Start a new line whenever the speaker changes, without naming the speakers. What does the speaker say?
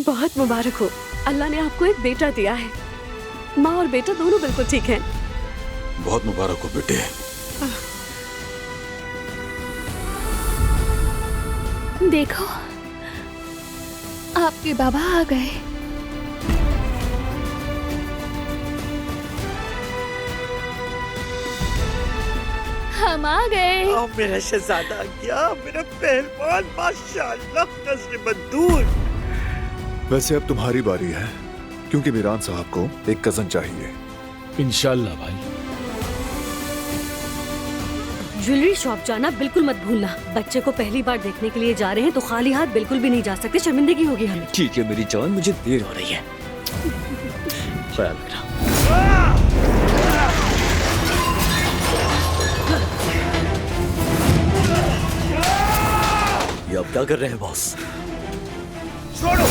बहुत मुबारक हो, अल्लाह ने आपको एक बेटा दिया है। माँ और बेटा दोनों बिल्कुल ठीक हैं।
बहुत मुबारक हो बेटे।
देखो, आपके बाबा आ गए। हम आ गए।
आओ मेरा शहजादा आ गया, मेरा पहलवान, माशाअल्लाह, नज़र मंदूर।
वैसे अब तुम्हारी बारी है, क्योंकि मीरान साहब को एक कजन चाहिए।
इंशाल्लाह भाई।
ज्वेलरी शॉप जाना बिल्कुल मत भूलना। बच्चे को पहली बार देखने के लिए जा रहे हैं तो खाली हाथ बिल्कुल भी नहीं जा सकते, शर्मिंदगी होगी हमें।
ठीक है मेरी जान, मुझे देर हो रही है। ख्याल रखना।
ये अब क्या कर रहे हैं बॉस?
छोड़ो,